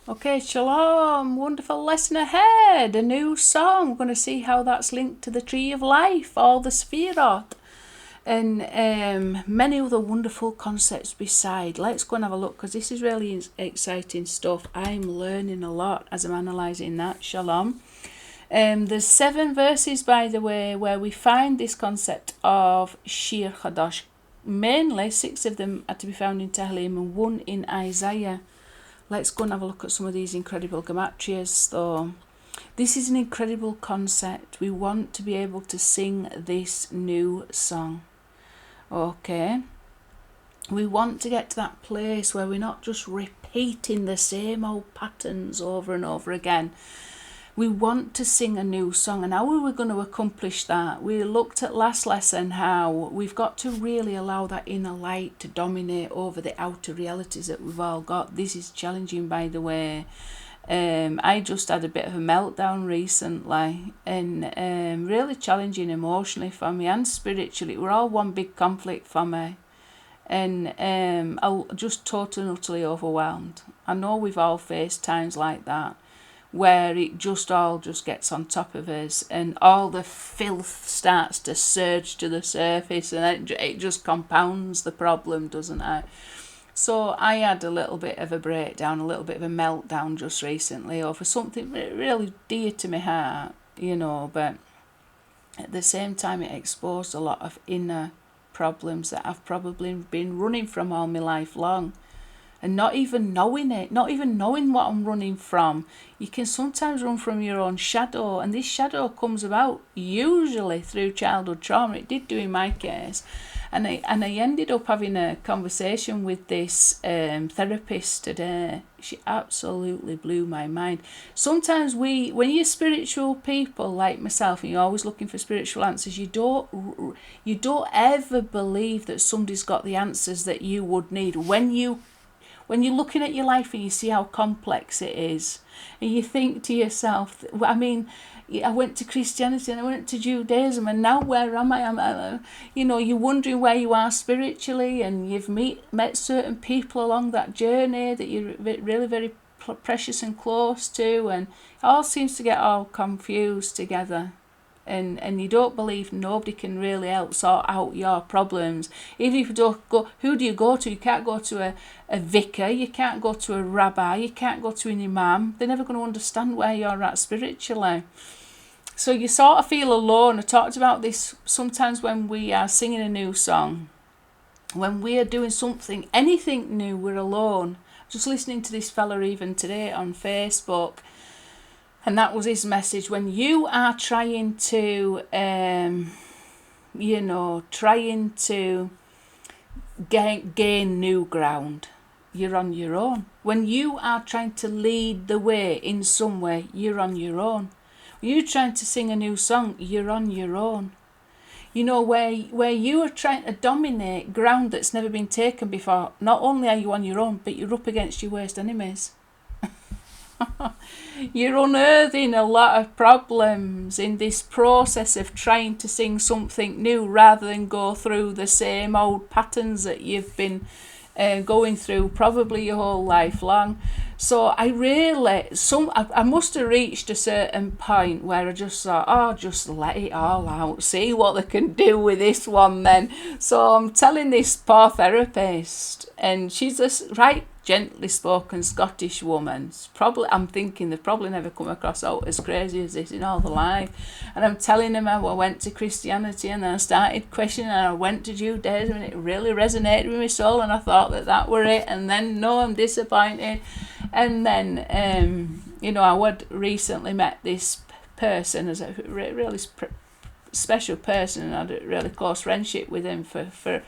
Okay, shalom. Wonderful lesson ahead. A new song. We're going to see how that's linked to the tree of life, all the Sephiroth, and many other wonderful concepts beside. Let's go and have a look because this is really exciting stuff. I'm learning a lot as I'm analysing that. Shalom. There's 7 verses, by the way, where we find this concept of Shir Chadash. Mainly, 6 of them are to be found in Tehillim and 1 in Isaiah. Let's go and have a look at some of these incredible gematrias, though. This is an incredible concept. We want to be able to sing this new song. Okay. We want to get to that place where we're not just repeating the same old patterns over and over again. We want to sing a new song, and how are we going to accomplish that? We looked at last lesson how we've got to really allow that inner light to dominate over the outer realities that we've all got. This is challenging, by the way. I just had a bit of a meltdown recently, and really challenging emotionally for me and spiritually. We're all one big conflict for me, and I'm just totally and utterly overwhelmed. I know we've all faced times like that, where it just all just gets on top of us and all the filth starts to surge to the surface, and it just compounds the problem, doesn't it? So I had a little bit of a breakdown, a little bit of a meltdown just recently over something really dear to my heart, but at the same time it exposed a lot of inner problems that I've probably been running from all my life long. And not even knowing it, not even knowing what I'm running from. You can sometimes run from your own shadow, and this shadow comes about usually through childhood trauma. It did do in my case. And I ended up having a conversation with this therapist today. She absolutely blew my mind. Sometimes when you're spiritual people like myself and you're always looking for spiritual answers, you don't ever believe that somebody's got the answers that you would need. When you're looking at your life and you see how complex it is, and you think to yourself, I went to Christianity and I went to Judaism, and now where am I? You're wondering where you are spiritually, and you've met certain people along that journey that you're really very precious and close to, and it all seems to get all confused together. And you don't believe nobody can really help sort out your problems. Even if you don't go, who do you go to? You can't go to a vicar, you can't go to a rabbi, you can't go to an imam. They're never going to understand where you're at spiritually. So you sort of feel alone. I talked about this sometimes when we are singing a new song. When we are doing something, anything new, we're alone. Just listening to this fella even today on Facebook, and that was his message. When you are trying to, gain new ground, you're on your own. When you are trying to lead the way in some way, you're on your own. When you're trying to sing a new song, you're on your own. Where you are trying to dominate ground that's never been taken before, not only are you on your own, but you're up against your worst enemies. You're unearthing a lot of problems in this process of trying to sing something new rather than go through the same old patterns that you've been going through probably your whole life long. So I must have reached a certain point where I just thought, just let it all out, see what they can do with this one then. So I'm telling this poor therapist, and she's a right gently spoken Scottish woman. I'm thinking they've probably never come across out as crazy as this in all their life. And I'm telling them how I went to Christianity, and then I started questioning, and I went to Judaism, and it really resonated with my soul, and I thought that were it. And then no, I'm disappointed. And then I would recently met this person as a really special person, and I had a really close friendship with him for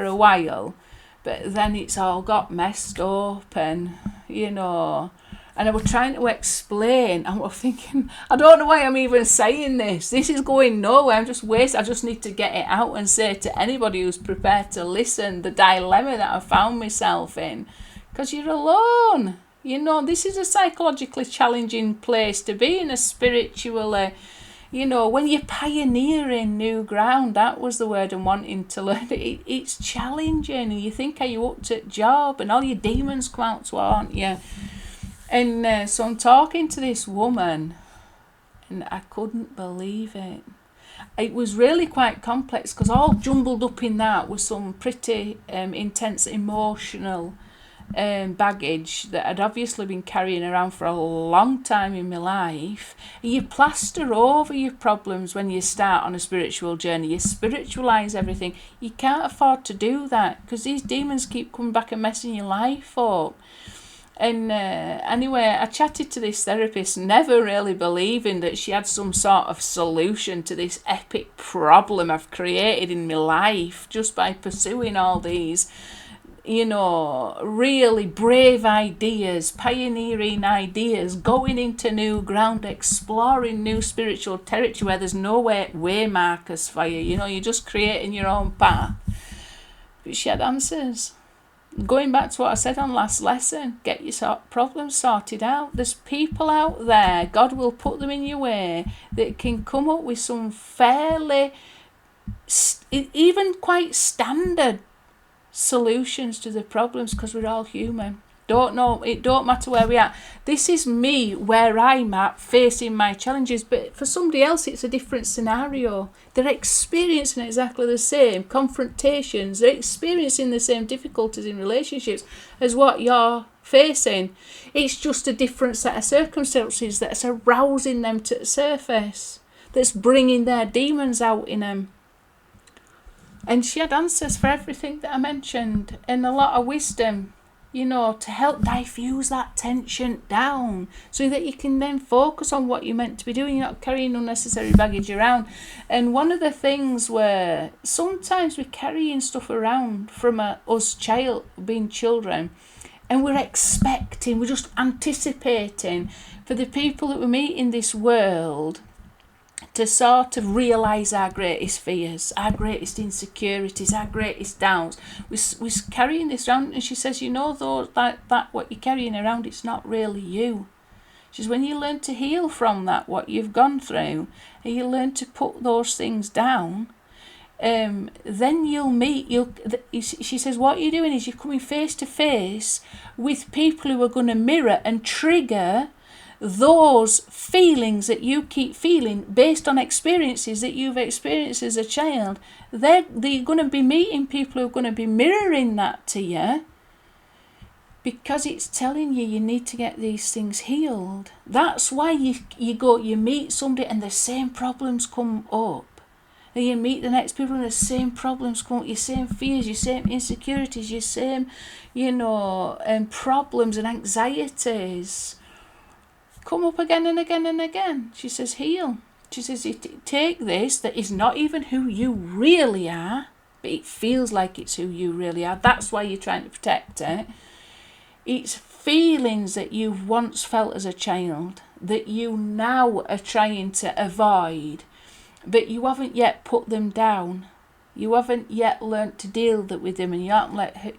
a while. But then it's all got messed up, and and I was trying to explain, and I was thinking, I don't know why I'm even saying this. This is going nowhere. I'm just wasting. I just need to get it out and say to anybody who's prepared to listen the dilemma that I found myself in, because you're alone. This is a psychologically challenging place to be in, a spiritually. When you're pioneering new ground, that was the word I'm wanting to learn. It's challenging, and you think, are you up to the job? And all your demons come out to haunt you. And so I'm talking to this woman, and I couldn't believe it. It was really quite complex, because all jumbled up in that was some pretty intense emotional baggage that I'd obviously been carrying around for a long time in my life. You plaster over your problems when you start on a spiritual journey. You spiritualize everything. You can't afford to do that, because these demons keep coming back and messing your life up. And anyway, I chatted to this therapist, never really believing that she had some sort of solution to this epic problem I've created in my life just by pursuing all these, really brave ideas, pioneering ideas, going into new ground, exploring new spiritual territory where there's no way markers for you. You're just creating your own path. But she had answers. Going back to what I said on last lesson, get your problems sorted out. There's people out there, God will put them in your way, that can come up with some fairly, even quite standard solutions to the problems, because we're all human. It don't matter where we are. This is me where I'm at, facing my challenges, but for somebody else it's a different scenario. They're experiencing exactly the same confrontations, they're experiencing the same difficulties in relationships as what you're facing. It's just a different set of circumstances that's arousing them to the surface, that's bringing their demons out in them. And she had answers for everything that I mentioned, and a lot of wisdom, to help diffuse that tension down, so that you can then focus on what you're meant to be doing. You're not carrying unnecessary baggage around. And one of the things where sometimes we're carrying stuff around from us being children, and we're just anticipating for the people that we meet in this world to sort of realise our greatest fears, our greatest insecurities, our greatest doubts. We're carrying this around, and she says, that what you're carrying around, it's not really you. She says, when you learn to heal from that, what you've gone through, and you learn to put those things down, then she says, what you're doing is you're coming face to face with people who are going to mirror and trigger those feelings that you keep feeling based on experiences that you've experienced as a child. They're going to be meeting people who are going to be mirroring that to you, because it's telling you need to get these things healed. That's why you meet somebody and the same problems come up. And you meet the next people and the same problems come up, your same fears, your same insecurities, your same, problems and anxieties come up again and again and again. She says, heal. She says, you take this that is not even who you really are, but it feels like it's who you really are. That's why you're trying to protect it. It's feelings that you've once felt as a child that you now are trying to avoid, but you haven't yet put them down. You haven't yet learnt to deal with them, and you haven't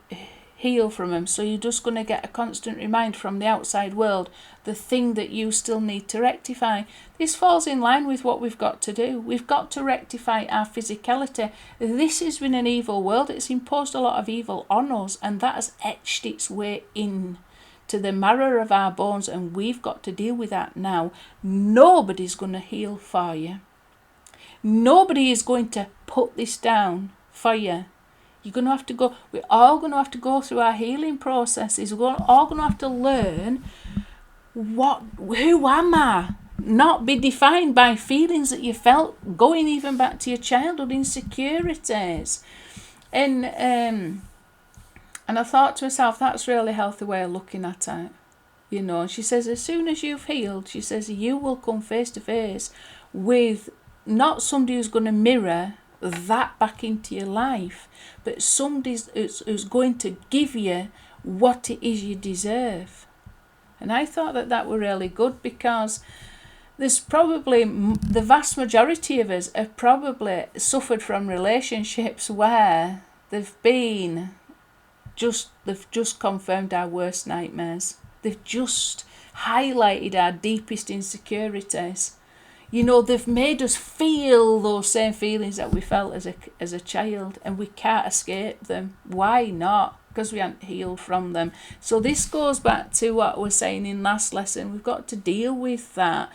heal from them. So you're just going to get a constant reminder from the outside world, the thing that you still need to rectify. This falls in line with what we've got to do. We've got to rectify our physicality. This has been an evil world. It's imposed a lot of evil on us, and that has etched its way in to the marrow of our bones, and we've got to deal with that now. Nobody's going to heal for you. Nobody is going to put this down for you. We're all going to have to go through our healing processes. We're all going to have to learn who am I? Not be defined by feelings that you felt going even back to your childhood, insecurities. And I thought to myself, that's a really healthy way of looking at it. And she says, as soon as you've healed, she says, you will come face to face with not somebody who's going to mirror that back into your life, but somebody who's going to give you what it is you deserve. And I thought that were really good, because there's probably the vast majority of us have probably suffered from relationships where they've just confirmed our worst nightmares. They've just highlighted our deepest insecurities. They've made us feel those same feelings that we felt as a child, and we can't escape them. Why not? because we hadn't healed from them. So this goes back to what I was saying in last lesson. We've got to deal with that.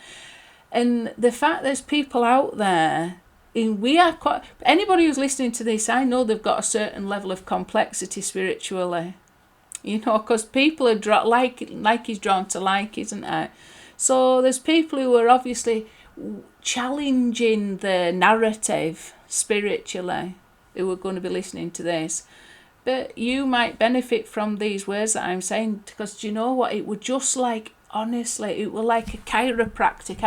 And the fact there's people out there, we are quite, anybody who's listening to this, I know they've got a certain level of complexity spiritually. You know, because people are like is drawn to like, isn't it? So there's people who are obviously challenging the narrative spiritually who are going to be listening to this. But you might benefit from these words that I'm saying, because do you know what? It would just like, honestly, it were like a chiropractic.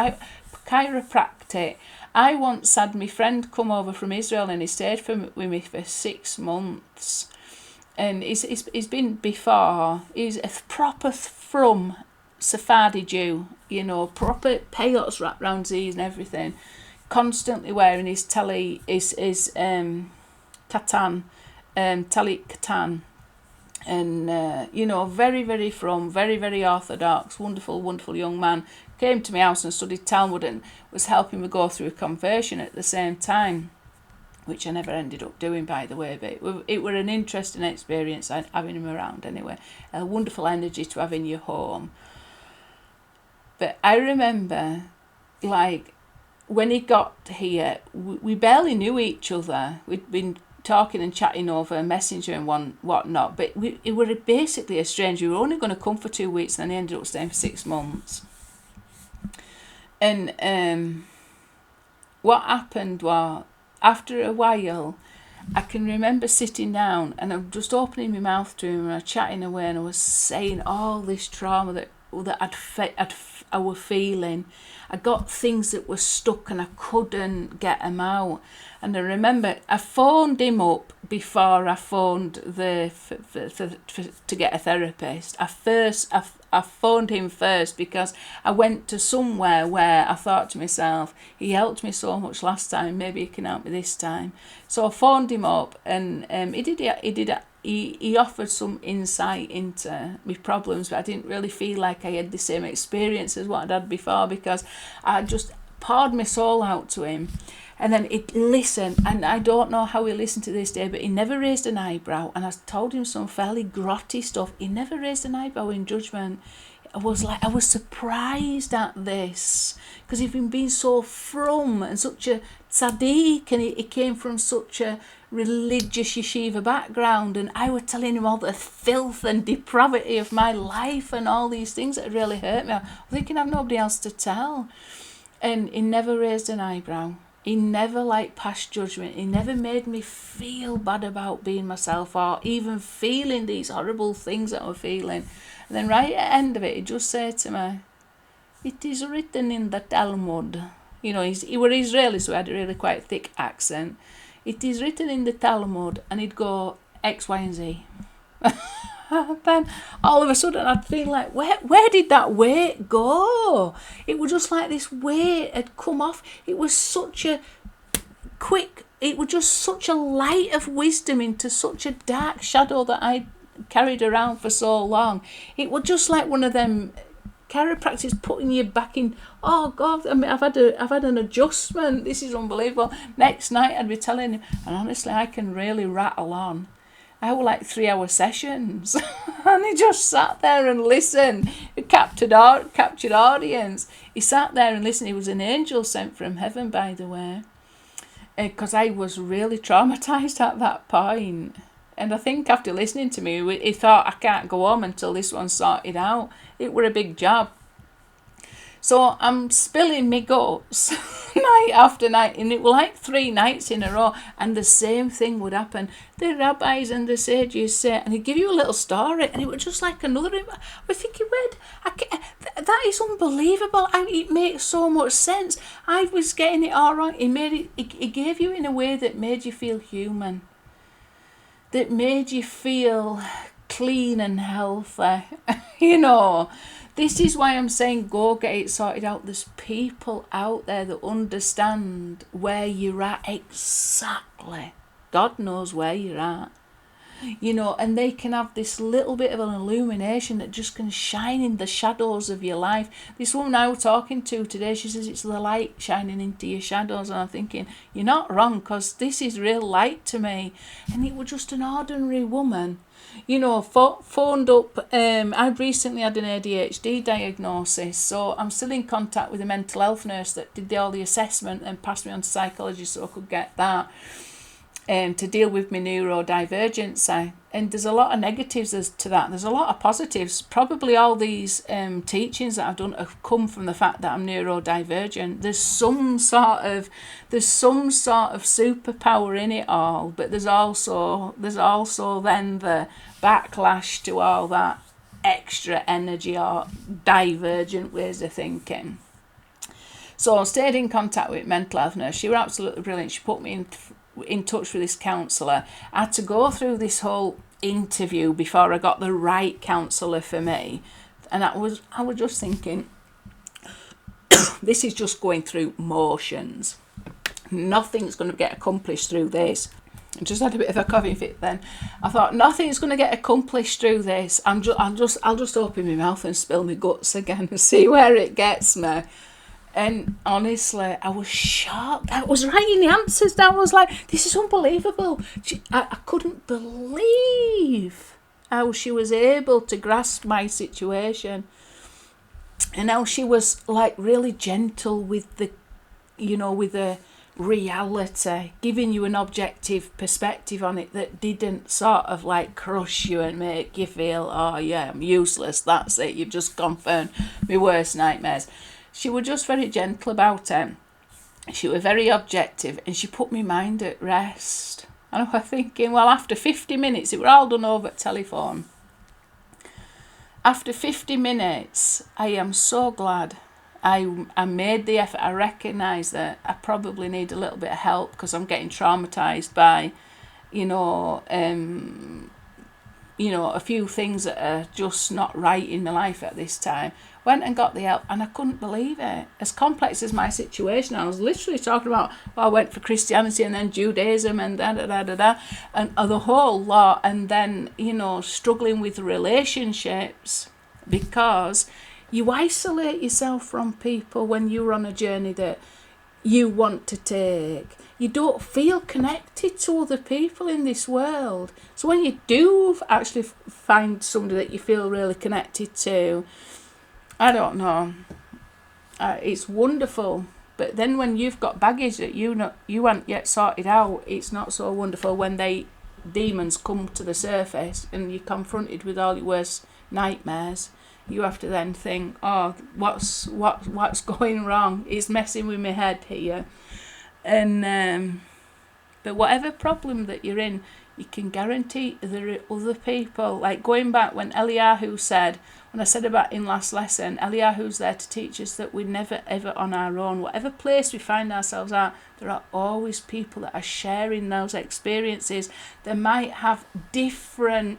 I once had my friend come over from Israel and he stayed with me for 6 months. And he's been before. He's a proper from Sephardi Jew, you know, proper peyotes wrapped round his ears and everything. Constantly wearing his tali, his katan, talit katan. And, you know, very, very very, very orthodox, wonderful, wonderful young man. Came to my house and studied Talmud and was helping me go through a conversion at the same time, which I never ended up doing, by the way, but it were an interesting experience having him around anyway. A wonderful energy to have in your home. But I remember, like, when he got here, we barely knew each other. We'd been talking and chatting over Messenger and whatnot, but it were basically a stranger. We were only going to come for 2 weeks, and then he ended up staying for 6 months. And what happened was, after a while, I can remember sitting down and I'm just opening my mouth to him and I was chatting away and I was saying all this trauma that I was feeling. I got things that were stuck and I couldn't get them out. And I remember I phoned him up before I phoned to get a therapist. I phoned him first because I went to somewhere where I thought to myself, he helped me so much last time, maybe he can help me this time. So I phoned him up and he offered some insight into my problems, but I didn't really feel like I had the same experience as what I'd had before, because I just poured my soul out to him. And then it listened, and I don't know how he listened to this day, but he never raised an eyebrow. And I told him some fairly grotty stuff. He never raised an eyebrow in judgment. I was surprised at this, because he'd been being so frum and such a tzaddik, and he came from such a religious yeshiva background, and I was telling him all the filth and depravity of my life and all these things that really hurt me. I was thinking I've nobody else to tell. And he never raised an eyebrow. He never passed judgment. He never made me feel bad about being myself or even feeling these horrible things that I was feeling. And then right at the end of it, he just said to me, "It is written in the Talmud." You know, he was Israeli, so he had a really quite thick accent. "It is written in the Talmud," and he'd go X, Y, and Z. Then all of a sudden I'd feel like, where did that weight go? It was just like this weight had come off. It was such a quick, it was just such a light of wisdom into such a dark shadow that I carried around for so long. It was just like one of them chiropractors putting you back in. Oh God, I mean, I've had an adjustment. This is unbelievable. Next night I'd be telling him, and honestly I can really rattle on. I were 3-hour sessions, and he just sat there and listened. He captured audience. He sat there and listened. He was an angel sent from heaven, by the way, because I was really traumatised at that point. And I think after listening to me, he thought, I can't go home until this one's sorted out. It were a big job. So I'm spilling my guts night after night, and it was 3 nights in a row, and the same thing would happen. The rabbis and the sages say, and he'd give you a little story, and it was just like another. I was thinking, that is unbelievable. It makes so much sense. I was getting it all wrong. He gave you in a way that made you feel human, that made you feel clean and healthy, you know. This is why I'm saying go get it sorted out. There's people out there that understand where you're at exactly. God knows where you're at. You know, and they can have this little bit of an illumination that just can shine in the shadows of your life. This woman I was talking to today, she says it's the light shining into your shadows. And I'm thinking, you're not wrong, because this is real light to me. And it was just an ordinary woman. phoned up. I've recently had an ADHD diagnosis, so I'm still in contact with a mental health nurse that did all the assessment and passed me on to psychology so I could get that to deal with my neurodivergency. And there's a lot of negatives as to that. There's a lot of positives. Probably all these teachings that I've done have come from the fact that I'm neurodivergent. There's some sort of superpower in it all, but there's also then the backlash to all that extra energy or divergent ways of thinking. So I stayed in contact with mental health nurse. She was absolutely brilliant. She put me in touch with this counsellor. I had to go through this whole interview before I got the right counsellor for me. And I was just thinking, this is just going through motions. Nothing's going to get accomplished through this. I just had a bit of a coughing fit then. I thought, nothing's going to get accomplished through this. I'll just open my mouth and spill my guts again and see where it gets me. And honestly, I was shocked. I was writing the answers down. I was like, this is unbelievable. I couldn't believe how she was able to grasp my situation. And how she was like really gentle with the reality, giving you an objective perspective on it that didn't sort of like crush you and make you feel, oh yeah, I'm useless, that's it, you've just confirmed my worst nightmares. She was just very gentle about it. She was very objective, and she put my mind at rest. And I was thinking, well, after 50 minutes, it were all done over telephone. After 50 minutes, I am so glad I made the effort. I recognise that I probably need a little bit of help because I'm getting traumatised by, a few things that are just not right in my life at this time. Went and got the help, and I couldn't believe it. As complex as my situation, I was literally talking about, I went for Christianity and then Judaism and and the whole lot, and then, struggling with relationships because you isolate yourself from people when you're on a journey that you want to take. You don't feel connected to other people in this world. So when you do actually find somebody that you feel really connected to, I don't know, it's wonderful. But then when you've got baggage that you haven't yet sorted out, it's not so wonderful when demons come to the surface and you're confronted with all your worst nightmares. You have to then think, oh, what's going wrong? It's messing with my head here. And but whatever problem that you're in, you can guarantee there are other people. Like going back when Eliyahu said, when I said about in last lesson, Eliyahu's there to teach us that we're never ever on our own. Whatever place we find ourselves at, there are always people that are sharing those experiences. They might have different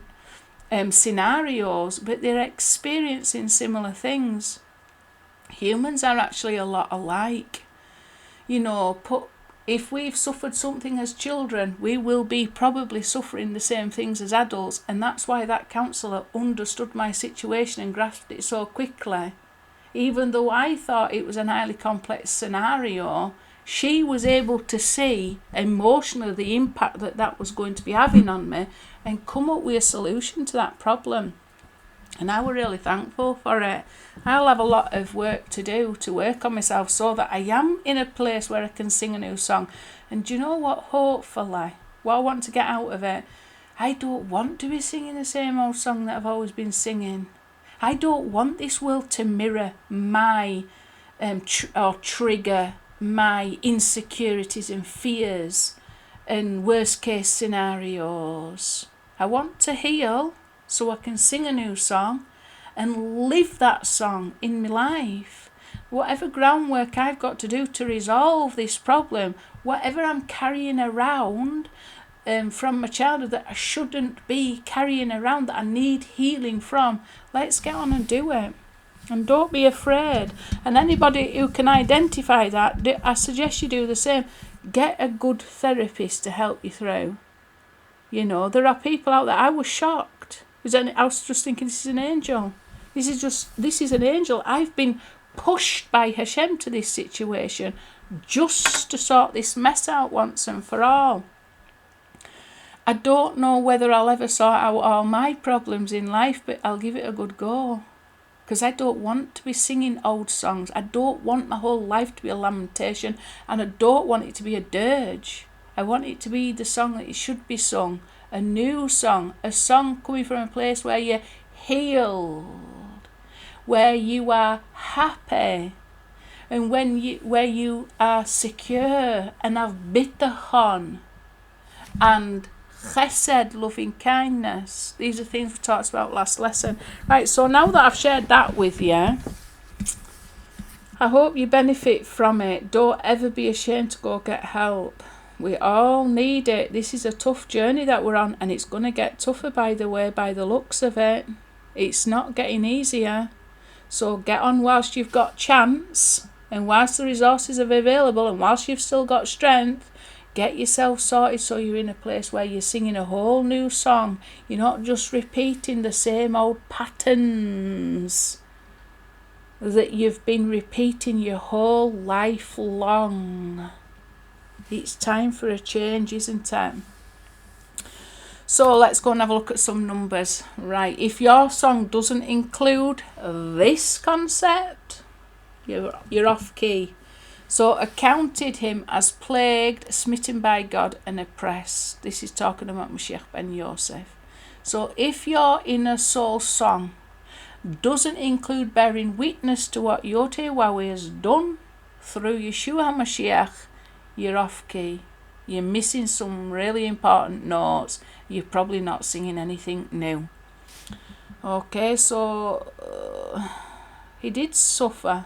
scenarios, but they're experiencing similar things. Humans are actually a lot alike. If we've suffered something as children, we will be probably suffering the same things as adults, and that's why that counsellor understood my situation and grasped it so quickly. Even though I thought it was a highly complex scenario, she was able to see emotionally the impact that was going to be having on me and come up with a solution to that problem. And I was really thankful for it. I'll have a lot of work to do to work on myself so that I am in a place where I can sing a new song. And do you know what? Hopefully, what I want to get out of it, I don't want to be singing the same old song that I've always been singing. I don't want this world to mirror my or trigger my insecurities and fears and worst case scenarios. I want to heal so I can sing a new song and live that song in my life. Whatever groundwork I've got to do to resolve this problem, whatever I'm carrying around from my childhood that I shouldn't be carrying around, that I need healing from, let's get on and do it. And don't be afraid. And anybody who can identify that, I suggest you do the same. Get a good therapist to help you through. There are people out there. I was shocked. I was just thinking, this is an angel. This is an angel. I've been pushed by Hashem to this situation just to sort this mess out once and for all. I don't know whether I'll ever sort out all my problems in life, but I'll give it a good go. Because I don't want to be singing old songs. I don't want my whole life to be a lamentation, and I don't want it to be a dirge. I want it to be the song that it should be sung, a new song, a song coming from a place where you're healed, where you are happy, and where you are secure and have bitachon and chesed, loving kindness. These are things we talked about last lesson. Right, so now that I've shared that with you, I hope you benefit from it. Don't ever be ashamed to go get help. We all need it. This is a tough journey that we're on, and it's going to get tougher, by the way, by the looks of it. It's not getting easier. So get on whilst you've got chance, and whilst the resources are available, and whilst you've still got strength. Get yourself sorted so you're in a place where you're singing a whole new song. You're not just repeating the same old patterns that you've been repeating your whole life long. It's time for a change, isn't it? So let's go and have a look at some numbers. Right, if your song doesn't include this concept, you're off key. So accounted him as plagued, smitten by God and oppressed. This is talking about Mashiach ben Yosef. So if your inner soul song doesn't include bearing witness to what Yotewah has done through Yeshua HaMashiach, you're off key. You're missing some really important notes. You're probably not singing anything new. Okay, so he did suffer.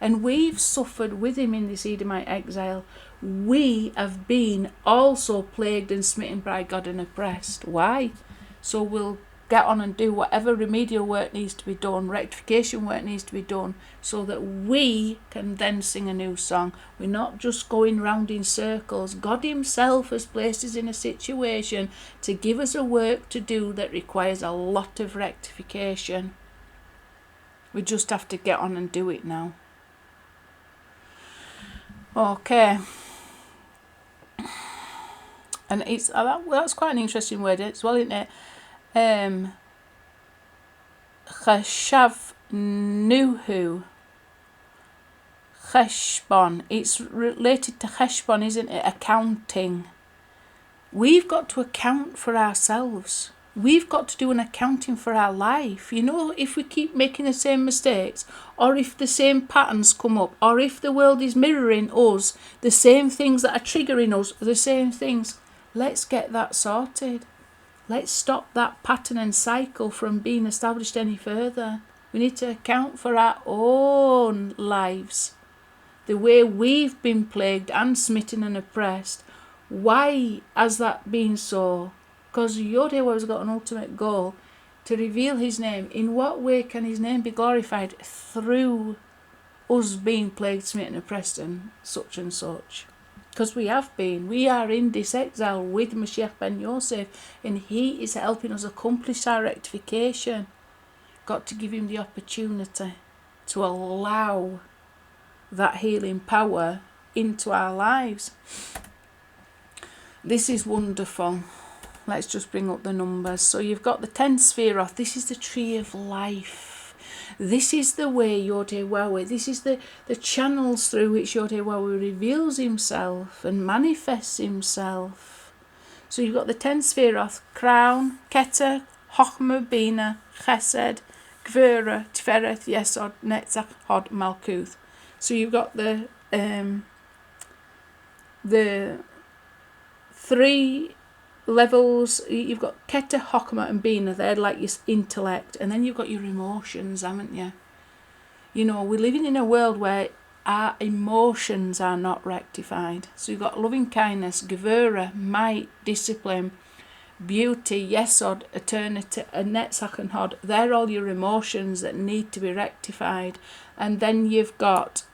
And we've suffered with him in this Edomite exile. We have been also plagued and smitten by God and oppressed. Why? So we'll get on and do whatever remedial work needs to be done, rectification work needs to be done, so that we can then sing a new song. We're not just going round in circles. God himself has placed us in a situation to give us a work to do that requires a lot of rectification. We just have to get on and do it now. Okay, and it's that's quite an interesting word as well, isn't it? Cheshavnuhu, cheshbon. It's related to cheshbon, isn't it? Accounting. We've got to account for ourselves. We've got to do an accounting for our life. You know, if we keep making the same mistakes, or if the same patterns come up, or if the world is mirroring us, the same things that are triggering us, the same things, let's get that sorted. Let's stop that pattern and cycle from being established any further. We need to account for our own lives, the way we've been plagued and smitten and oppressed. Why has that been so? Because Yodewah has got an ultimate goal to reveal his name. In what way can his name be glorified? Through us being plagued, smitten, oppressed, and such. Because we have been. We are in this exile with Mashiach ben Yosef, and he is helping us accomplish our rectification. Got to give him the opportunity to allow that healing power into our lives. This is wonderful. Let's just bring up the numbers. So you've got the 10 Sephiroth. This is the tree of life. This is the way Yodewah. This is the channels through which Yodewah reveals himself and manifests himself. So you've got the 10 Sephiroth: crown, Keter, Chochmah, Bina, Chesed, Gvura, Tiferet, Yesod, Netzach, Hod, Malkuth. So you've got the three levels. You've got Keter, Chochmah and Bina. They're like your intellect, and then you've got your emotions, haven't you? You know, we're living in a world where our emotions are not rectified. So you've got loving kindness, Gevurah, might, discipline, beauty, Yesod, eternity, and Netzach and Hod. They're all your emotions that need to be rectified. And then you've got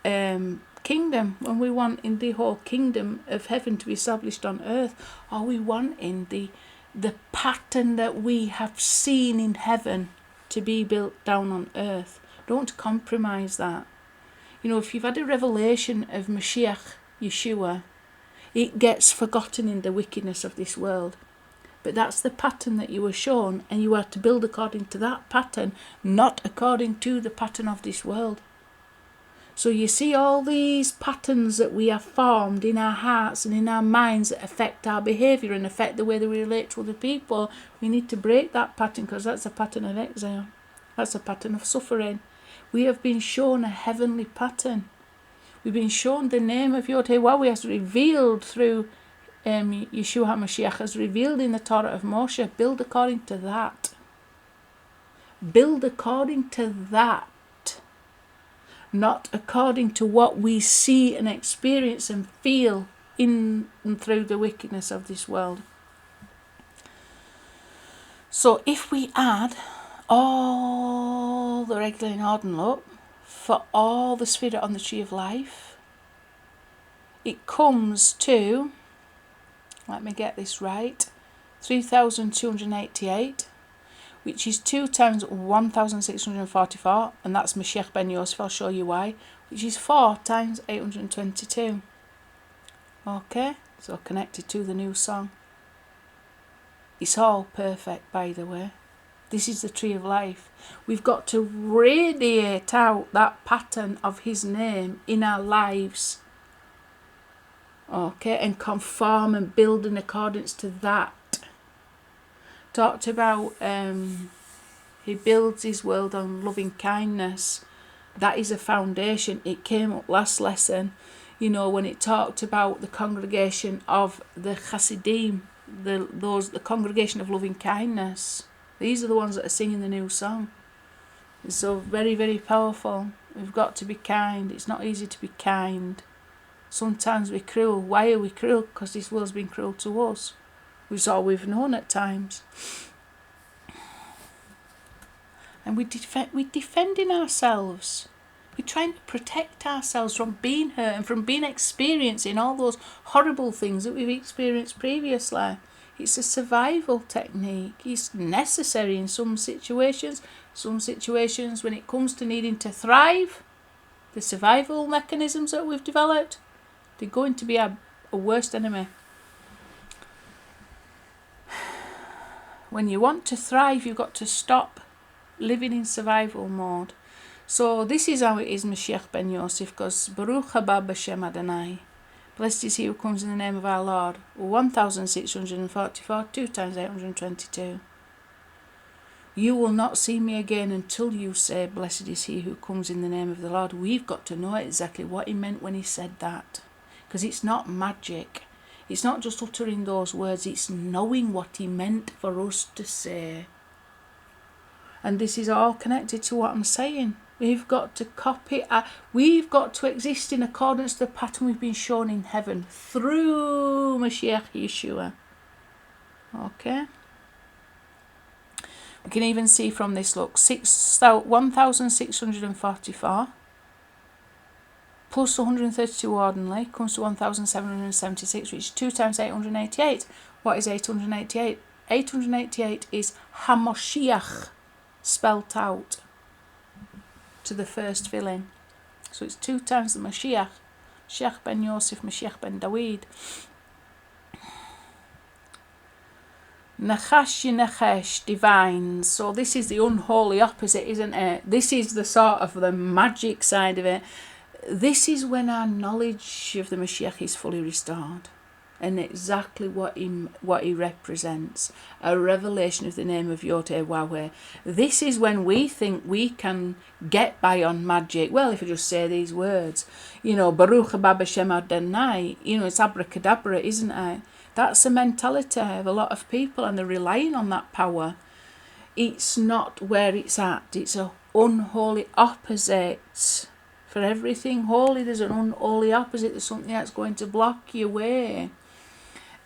kingdom, when we want in the whole kingdom of heaven to be established on earth. Are we wanting the pattern that we have seen in heaven to be built down on earth? Don't compromise that. You know, if you've had a revelation of Mashiach, Yeshua, it gets forgotten in the wickedness of this world. But that's the pattern that you were shown, and you are to build according to that pattern, not according to the pattern of this world. So you see all these patterns that we have formed in our hearts and in our minds that affect our behaviour and affect the way that we relate to other people. We need to break that pattern, because that's a pattern of exile. That's a pattern of suffering. We have been shown a heavenly pattern. We've been shown the name of Yod-Heh-Wah as revealed through Yeshua HaMashiach, as revealed in the Torah of Moshe. Build according to that. Build according to that. Not according to what we see and experience and feel in and through the wickedness of this world. So if we add all the regular in Ordinlook for all the Sphira on the Tree of Life, it comes to, let me get this right, 3,288, which is 2 times 1,644, and that's Mashiach ben Yosef, I'll show you why, which is 4 times 822. Okay, so connected to the new song. It's all perfect, by the way. This is the Tree of Life. We've got to radiate out that pattern of his name in our lives. Okay, and conform and build in accordance to that. Talked about he builds his world on loving kindness. That is a foundation. It came up last lesson, you know, when it talked about the congregation of the Chassidim, the congregation of loving kindness. These are the ones that are singing the new song. It's so very, very powerful. We've got to be kind. It's not easy to be kind. Sometimes we're cruel. Why are we cruel? Because this world's been cruel to us. It's all we've known at times. And we're defending ourselves. We're trying to protect ourselves from being hurt and from experiencing all those horrible things that we've experienced previously. It's a survival technique. It's necessary in some situations. Some situations when it comes to needing to thrive, the survival mechanisms that we've developed, they're going to be our worst enemy. When you want to thrive, you've got to stop living in survival mode. So this is how it is, Mashiach ben Yosef goes, Baruch haba b'shem Adonai. Blessed is he who comes in the name of our Lord. 1,644, 2 times 822. You will not see me again until you say, blessed is he who comes in the name of the Lord. We've got to know exactly what he meant when he said that. Because it's not magic. It's not just uttering those words. It's knowing what he meant for us to say. And this is all connected to what I'm saying. We've got to copy. We've got to exist in accordance to the pattern we've been shown in heaven through Mashiach Yeshua. Okay. We can even see from this, look, 1,644 plus 132 ordinary comes to 1,776, which is 2 times 888. What is 888? 888 is Hamoshiach spelt out to the first filling. So it's 2 times the Mashiach. Mashiach ben Yosef, Mashiach ben David. Nachash Nachesh, divine. So this is the unholy opposite, isn't it? This is the sort of the magic side of it. This is when our knowledge of the Mashiach is fully restored. And exactly what he represents. A revelation of the name of Yod-Heh-Wah. This is when we think we can get by on magic. Well, if I just say these words. You know, Baruch haba b'shem Adonai. You know, it's abracadabra, isn't it? That's the mentality of a lot of people, and they're relying on that power. It's not where it's at. It's an unholy opposite. For everything holy, there's an unholy opposite. There's something that's going to block your way.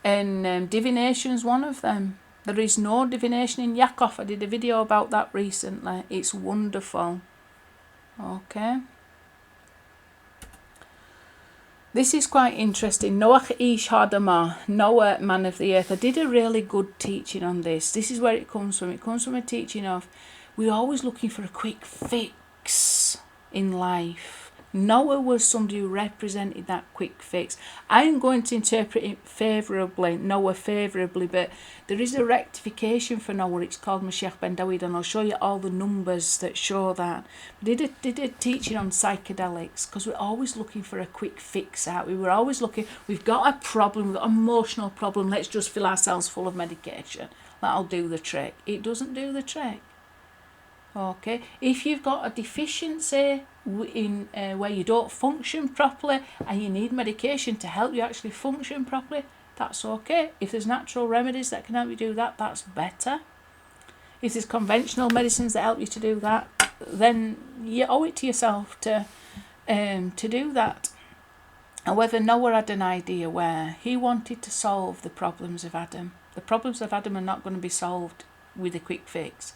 And divination is one of them. There is no divination in Yaakov. I did a video about that recently. It's wonderful. Okay. This is quite interesting. Noah ish hadamah, Noah, man of the earth. I did a really good teaching on this. This is where it comes from. It comes from a teaching of we're always looking for a quick fix in life. Noah was somebody who represented that quick fix. I'm going to interpret it favourably, Noah favourably, but there is a rectification for Noah. It's called Mashiach ben Dawid, and I'll show you all the numbers that show that. Did a teaching on psychedelics, because we're always looking for a quick fix out. We were always looking, we've got a problem, we've got an emotional problem, let's just fill ourselves full of medication. That'll do the trick. It doesn't do the trick. Okay, if you've got a deficiency in where you don't function properly and you need medication to help you actually function properly, that's okay. If there's natural remedies that can help you do that, that's better. If there's conventional medicines that help you to do that, then you owe it to yourself to do that. However, Noah had an idea where he wanted to solve the problems of Adam. The problems of Adam are not going to be solved with a quick fix.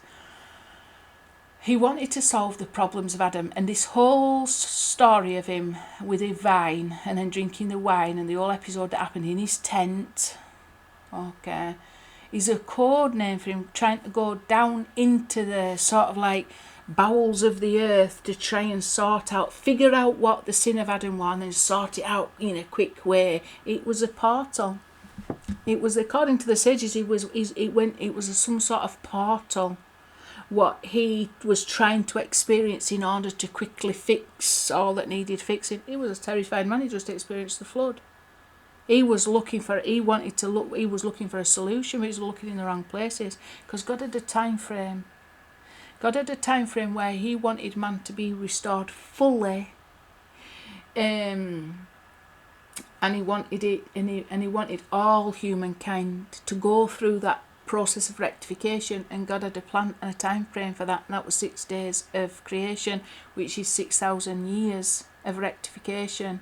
He wanted to solve the problems of Adam, and this whole story of him with a vine and then drinking the wine and the whole episode that happened in his tent, okay, is a code name for him trying to go down into the sort of like bowels of the earth to try and figure out what the sin of Adam was and then sort it out in a quick way. It was a portal. It was, according to the sages, it was some sort of portal. What he was trying to experience in order to quickly fix all that needed fixing. He was a terrified man. He just experienced the flood. He was looking for a solution, but he was looking in the wrong places, because God had a time frame. God had a time frame where he wanted man to be restored fully, and he wanted it, and he wanted all humankind to go through that process of rectification, and God had a plan and a time frame for that, and that was 6 days of creation, which is 6,000 years of rectification.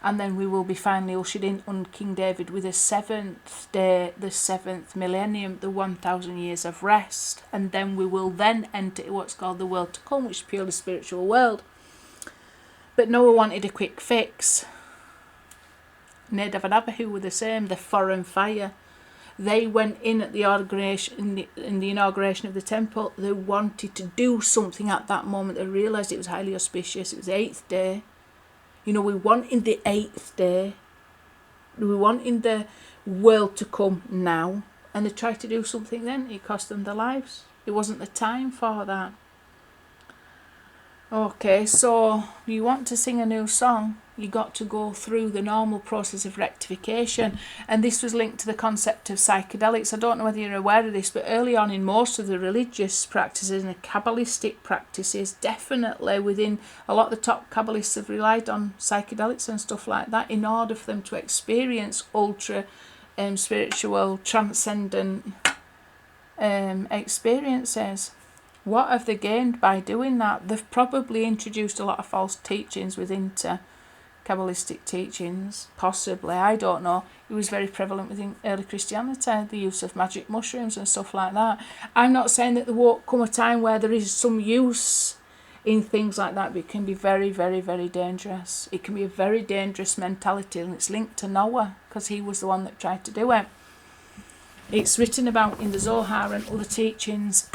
And then we will be finally ushered in on King David with the 7th day, the 7th millennium, the 1,000 years of rest, and then we will then enter what's called the world to come, which is purely spiritual world. But Noah wanted a quick fix. Nadab and Abihu were the same, the foreign fire. They went in at the inauguration of the temple. They wanted to do something at that moment. They realised it was highly auspicious. It was the 8th day. We want in the 8th day. We want in the world to come now. And they tried to do something then. It cost them their lives. It wasn't the time for that. Okay, so you want to sing a new song, you got to go through the normal process of rectification, and this was linked to the concept of psychedelics. I don't know whether you're aware of this, but early on in most of the religious practices and the Kabbalistic practices, definitely within a lot of the top Kabbalists have relied on psychedelics and stuff like that in order for them to experience ultra spiritual, transcendent experiences. What have they gained by doing that? They've probably introduced a lot of false teachings within Kabbalistic teachings, possibly, I don't know. It was very prevalent within early Christianity, the use of magic mushrooms and stuff like that. I'm not saying that there won't come a time where there is some use in things like that, but it can be very, very, very dangerous. It can be a very dangerous mentality, and it's linked to Noah, because he was the one that tried to do it. It's written about in the Zohar and other teachings.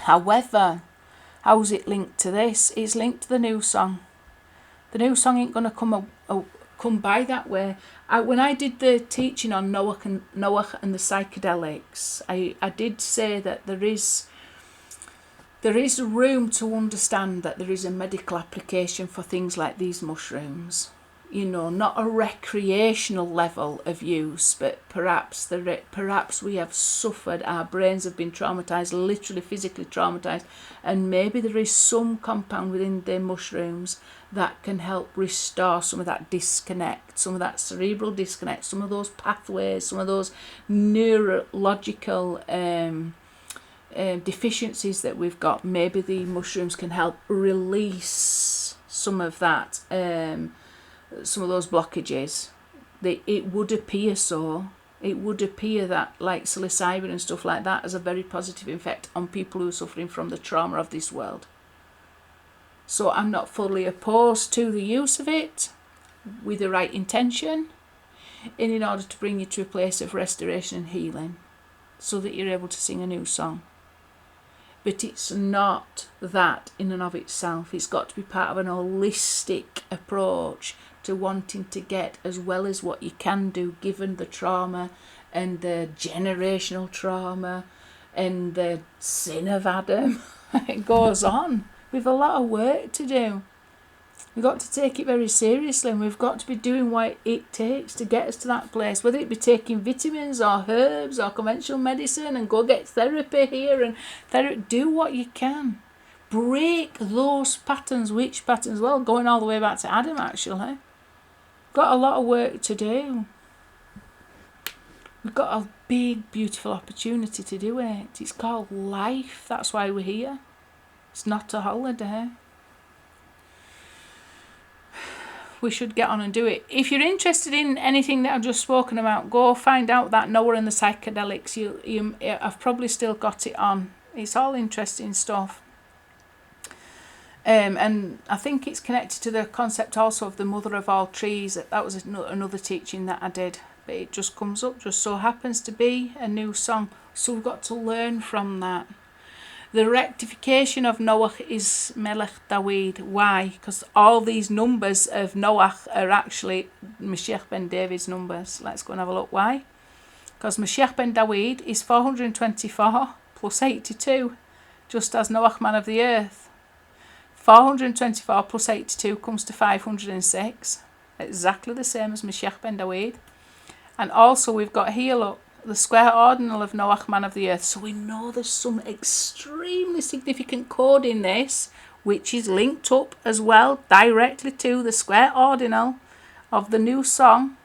However, how's it linked to this? It's linked to the new song. The new song ain't going to come by that way. When I did the teaching on Noah and the psychedelics, I did say that there is room to understand that there is a medical application for things like these mushrooms. Not a recreational level of use, but perhaps we have suffered, our brains have been traumatised, literally physically traumatised, and maybe there is some compound within the mushrooms that can help restore some of that disconnect, some of that cerebral disconnect, some of those pathways, some of those neurological deficiencies that we've got. Maybe the mushrooms can help release some of that, some of those blockages. It would appear so. It would appear that, like psilocybin and stuff like that, has a very positive effect on people who are suffering from the trauma of this world. So I'm not fully opposed to the use of it with the right intention, and in order to bring you to a place of restoration and healing, so that you're able to sing a new song. But it's not that in and of itself. It's got to be part of an holistic approach to wanting to get as well as what you can do, given the trauma and the generational trauma and the sin of Adam. It goes on. We've a lot of work to do. We've got to take it very seriously, and we've got to be doing what it takes to get us to that place, whether it be taking vitamins or herbs or conventional medicine and go get therapy here and do what you can. Break those patterns, witch patterns, well, going all the way back to Adam actually. Got a lot of work to do. We've got a big, beautiful opportunity to do it. It's called life. That's why we're here. It's not a holiday. We should get on and do it. If you're interested in anything that I've just spoken about, go find out that Noah and the Psychedelics. I've probably still got it on. It's all interesting stuff. And I think it's connected to the concept also of the mother of all trees. That was another teaching that I did. But it just comes up, just so happens to be a new song. So we've got to learn from that. The rectification of Noah is Melech David. Why? Because all these numbers of Noah are actually Mashiach ben David's numbers. Let's go and have a look. Why? Because Mashiach ben David is 424 plus 82, just as Noah, man of the earth. 424 plus 82 comes to 506. Exactly the same as Mashiach ben David. And also we've got here, look, the square ordinal of Noah, man of the earth. So we know there's some extremely significant code in this, which is linked up as well directly to the square ordinal of the new song.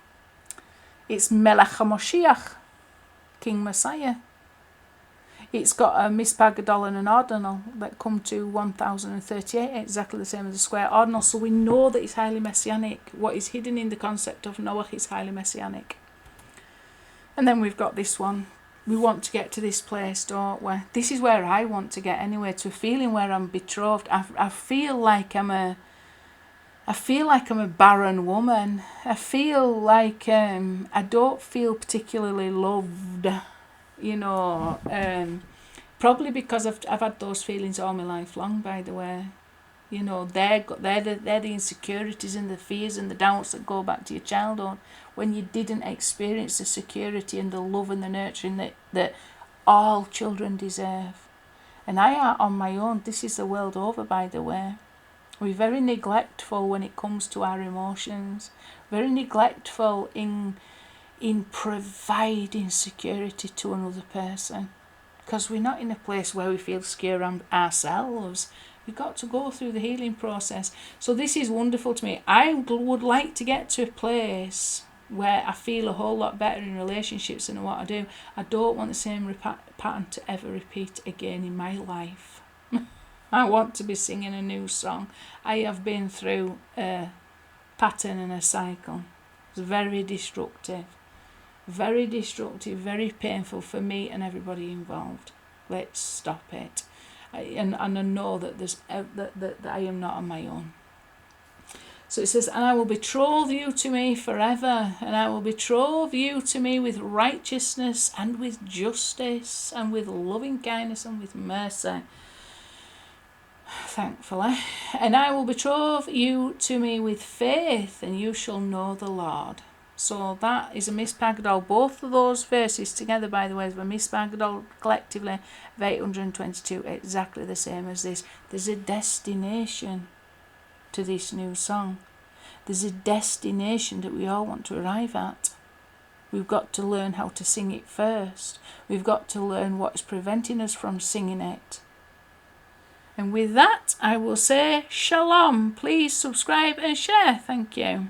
It's Melech HaMoshiach, King Messiah. It's got a mispar gadol and an ordinal that come to 1038, exactly the same as the square ordinal. So we know that it's highly messianic. What is hidden in the concept of Noah is highly messianic. And then we've got this one. We want to get to this place, don't we? This is where I want to get anyway, to a feeling where I'm betrothed. I feel like I'm a barren woman. I feel like I don't feel particularly loved, you know. Probably because I've had those feelings all my life long, by the way. You know, they're the insecurities and the fears and the doubts that go back to your childhood, when you didn't experience the security and the love and the nurturing that all children deserve. And I are on my own. This is the world over, by the way. We're very neglectful when it comes to our emotions. Very neglectful in providing security to another person. Because we're not in a place where we feel secure ourselves. We've got to go through the healing process. So this is wonderful to me. I would like to get to a place where I feel a whole lot better in relationships than what I do. I don't want the same pattern to ever repeat again in my life. I want to be singing a new song. I have been through a pattern and a cycle. It's very destructive, very painful for me and everybody involved. Let's stop it. And I know that that I am not on my own. So it says, and I will betroth you to me forever, and I will betroth you to me with righteousness and with justice and with loving kindness and with mercy. Thankfully. And I will betroth you to me with faith, and you shall know the Lord. So that is a mispar gadol. Both of those verses together, by the way, is a mispar gadol collectively of 822, exactly the same as this. There's a destination to this new song. There's a destination that we all want to arrive at. We've got to learn how to sing it first. We've got to learn what's preventing us from singing it. And with that, I will say shalom. Please subscribe and share. Thank you.